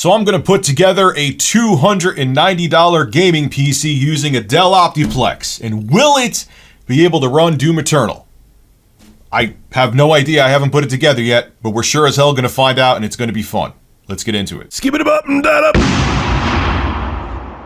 So I'm going to put together a $290 gaming PC using a Dell Optiplex. And will it be able to run Doom Eternal? I have no idea. I haven't put it together yet, but we're sure as hell going to find out, and it's going to be fun. Let's get into it. Skip it up and that up.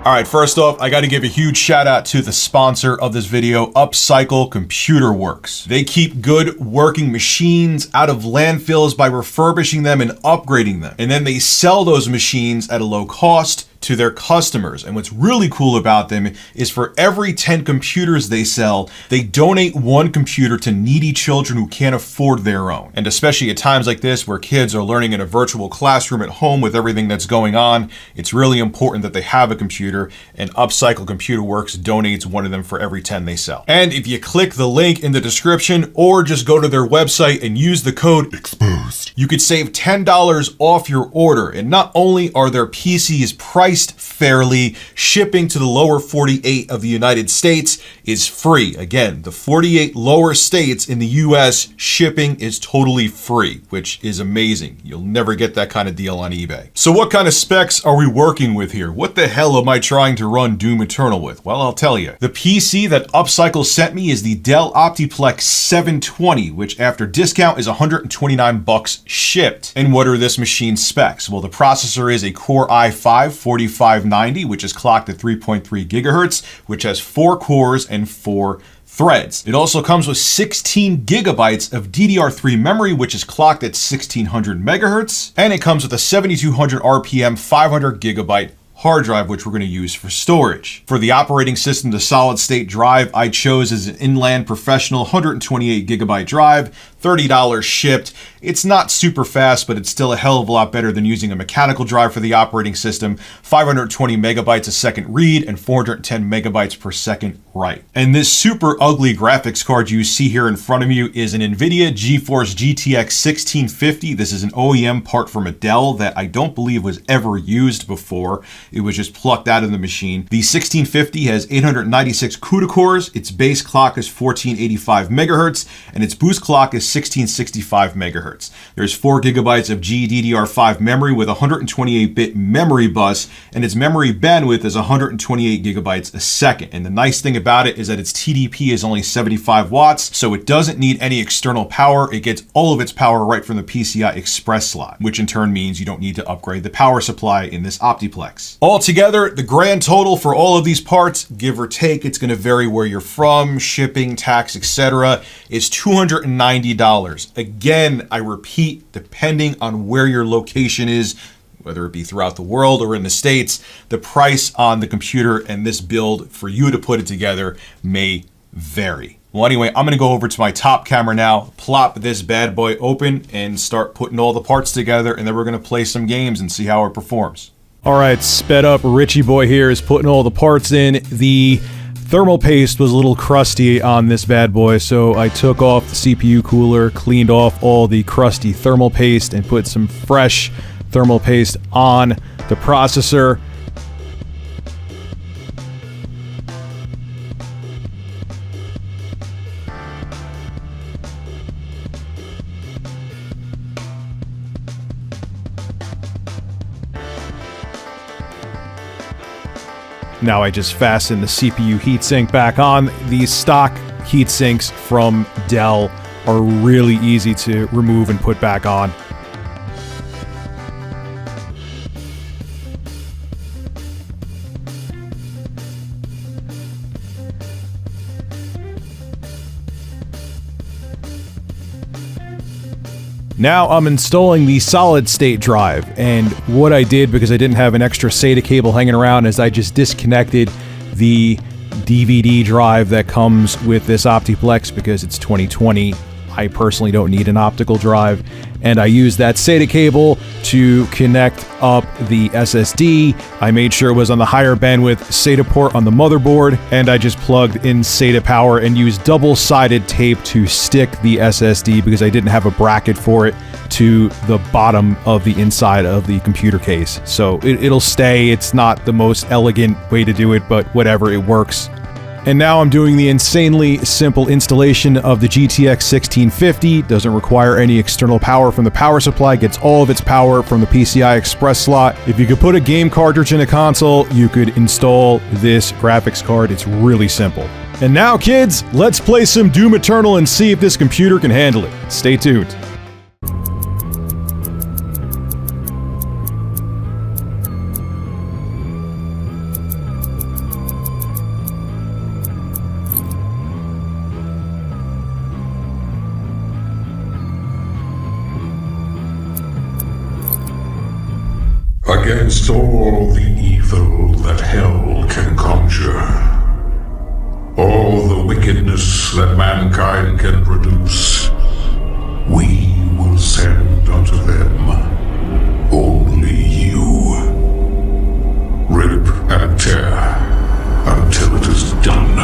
All right, first off, I got to give a huge shout out to the sponsor of this video, Upcycle Computer Works. They keep good working machines out of landfills by refurbishing them and upgrading them. And then they sell those machines at a low cost to their customers. And what's really cool about them is for every 10 computers they sell, they donate one computer to needy children who can't afford their own. And especially at times like this where kids are learning in a virtual classroom at home with everything that's going on, it's really important that they have a computer, and Upcycle Computer Works donates one of them for every 10 they sell. And if you click the link in the description or just go to their website and use the code EXPOSED, you could save $10 off your order. And not only are their PCs priced fairly, shipping to the lower 48 of the United States is free. Again, the 48 lower states in the US, shipping is totally free, which is amazing. You'll never get that kind of deal on eBay. So what kind of specs are we working with here? What the hell am I trying to run Doom Eternal with? Well, I'll tell you. The PC that Upcycle sent me is the Dell Optiplex 720, which after discount is $129 shipped. And what are this machine's specs? Well, the processor is a Core i5-4590, which is clocked at 3.3 gigahertz, which has 4 cores and 4 threads. It also comes with 16 gigabytes of DDR3 memory, which is clocked at 1600 megahertz, and it comes with a 7200 RPM 500 gigabyte hard drive, which we're going to use for storage. For the operating system, the solid state drive I chose is an Inland Professional 128 gigabyte drive, $30 shipped. It's not super fast, but it's still a hell of a lot better than using a mechanical drive for the operating system, 520 megabytes a second read and 410 megabytes per second write. And this super ugly graphics card you see here in front of you is an NVIDIA GeForce GTX 1650. This is an OEM part from a Dell that I don't believe was ever used before. It was just plucked out of the machine. The 1650 has 896 CUDA cores, its base clock is 1485 megahertz, and its boost clock is 1665 megahertz. There's 4 gigabytes of GDDR5 memory with a 128-bit memory bus, and its memory bandwidth is 128 gigabytes a second. And the nice thing about it is that its TDP is only 75 watts, so it doesn't need any external power. It gets all of its power right from the PCI Express slot, which in turn means you don't need to upgrade the power supply in this Optiplex. Altogether, the grand total for all of these parts, give or take, it's going to vary where you're from, shipping, tax, etc., is $290. Again, I repeat, depending on where your location is, whether it be throughout the world or in the States, the price on the computer and this build for you to put it together may vary. Well, anyway, I'm going to go over to my top camera now, plop this bad boy open, and start putting all the parts together, and then we're going to play some games and see how it performs. All right, sped up Richie boy here is putting all the parts in. The thermal paste was a little crusty on this bad boy, so I took off the CPU cooler, cleaned off all the crusty thermal paste, and put some fresh thermal paste on the processor. Now I just fasten the CPU heatsink back on. These stock heatsinks from Dell are really easy to remove and put back on. Now I'm installing the solid state drive, and what I did, because I didn't have an extra SATA cable hanging around, is I just disconnected the DVD drive that comes with this Optiplex because it's 2020. I personally don't need an optical drive, and I used that SATA cable to connect up the SSD. I made sure it was on the higher bandwidth SATA port on the motherboard, and I just plugged in SATA power and used double-sided tape to stick the SSD because I didn't have a bracket for it to the bottom of the inside of the computer case. So it'll stay. It's not the most elegant way to do it, but whatever, it works. And now I'm doing the insanely simple installation of the GTX 1650. Doesn't require any external power from the power supply, gets all of its power from the PCI Express slot. If you could put a game cartridge in a console, you could install this graphics card. It's really simple. And now, kids, let's play some Doom Eternal and see if this computer can handle it. Stay tuned. Against all the evil that hell can conjure, all the wickedness that mankind can produce, we will send unto them only you. Rip and tear until it is done.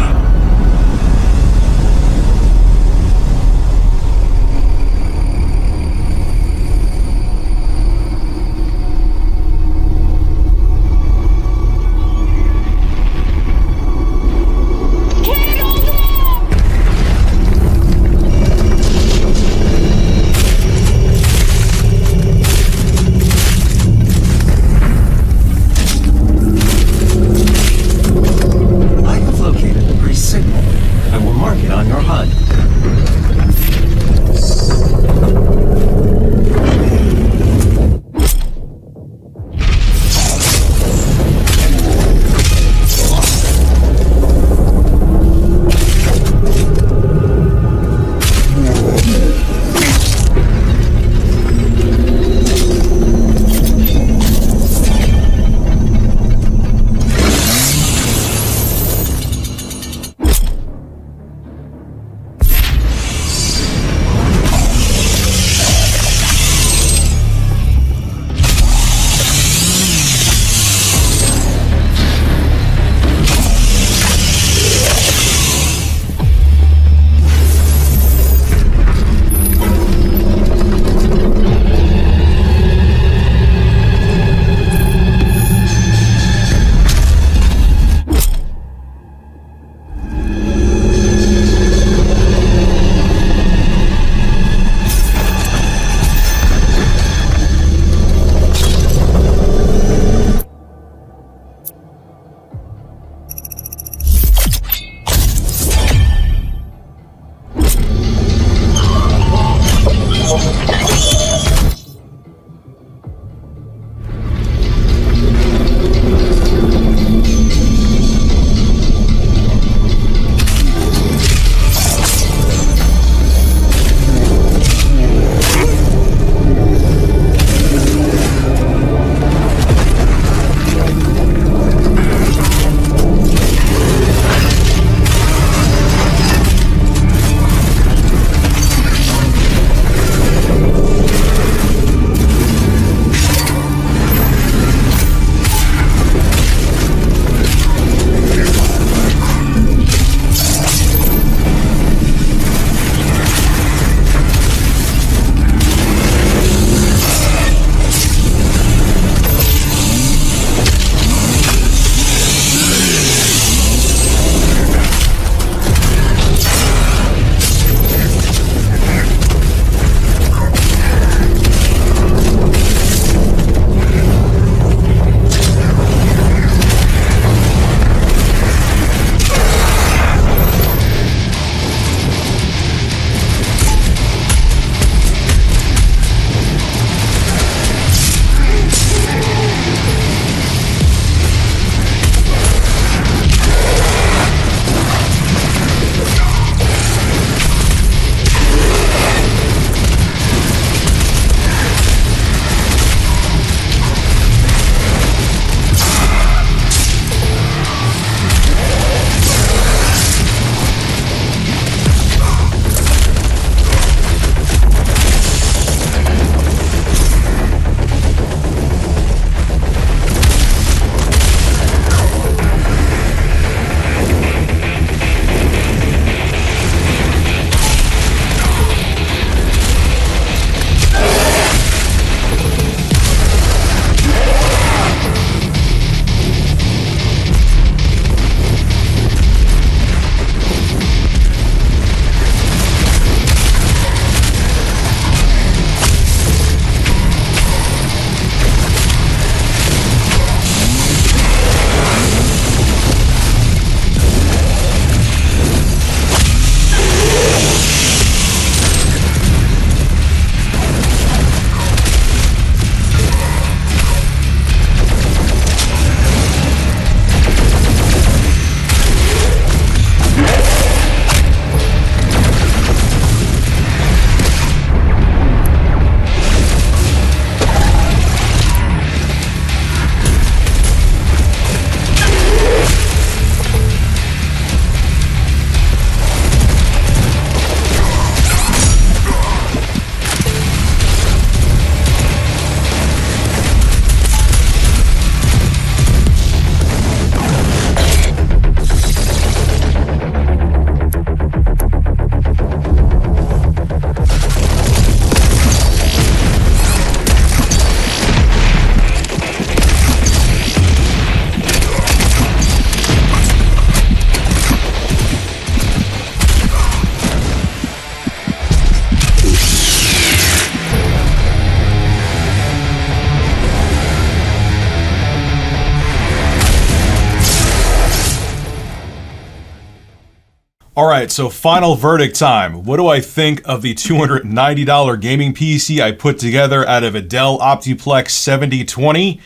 All right, so final verdict time. What do I think of the $290 gaming PC I put together out of a Dell Optiplex 7020?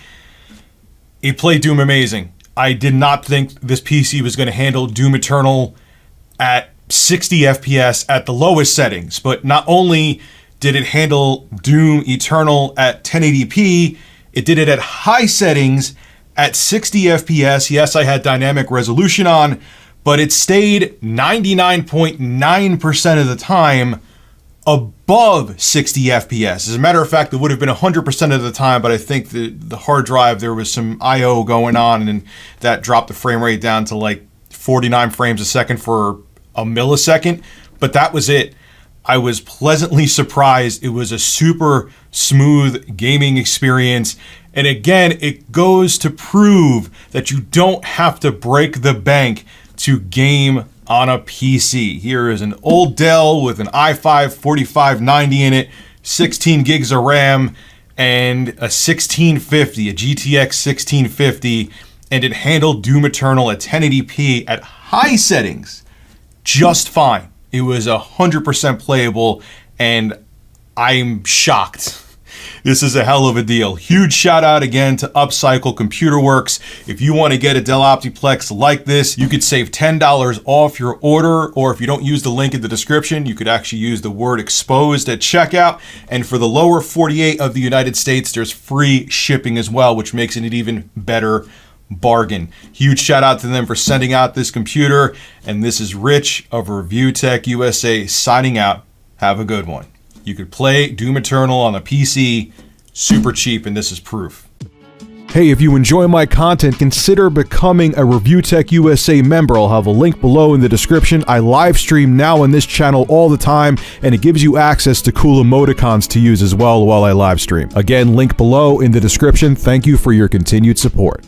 It played Doom amazing. I did not think this PC was going to handle Doom Eternal at 60 FPS at the lowest settings, but not only did it handle Doom Eternal at 1080p, it did it at high settings at 60 FPS. Yes, I had dynamic resolution on, but it stayed 99.9% of the time above 60 FPS. As a matter of fact, it would have been 100% of the time, but I think the hard drive, there was some I/O going on, and that dropped the frame rate down to like 49 frames a second for a millisecond, but that was it. I was pleasantly surprised. It was a super smooth gaming experience. And again, it goes to prove that you don't have to break the bank to game on a PC. Here is an old Dell with an i5 4590 in it, 16 gigs of RAM, and a 1650, a GTX 1650, and it handled Doom Eternal at 1080p at high settings just fine. It was 100% playable, and I'm shocked. This is a hell of a deal. Huge shout out again to Upcycle Computer Works. If you want to get a Dell Optiplex like this, you could save $10 off your order, or if you don't use the link in the description, you could actually use the word exposed at checkout. And for the lower 48 of the United States, there's free shipping as well, which makes it an even better bargain. Huge shout out to them for sending out this computer. And this is Rich of Review Tech USA signing out. Have a good one. You could play Doom Eternal on a PC super cheap, and this is proof. Hey, if you enjoy my content, consider becoming a Review Tech USA member. I'll have a link below in the description. I live stream now on this channel all the time, and it gives you access to cool emoticons to use as well while I live stream. Again, link below in the description. Thank you for your continued support.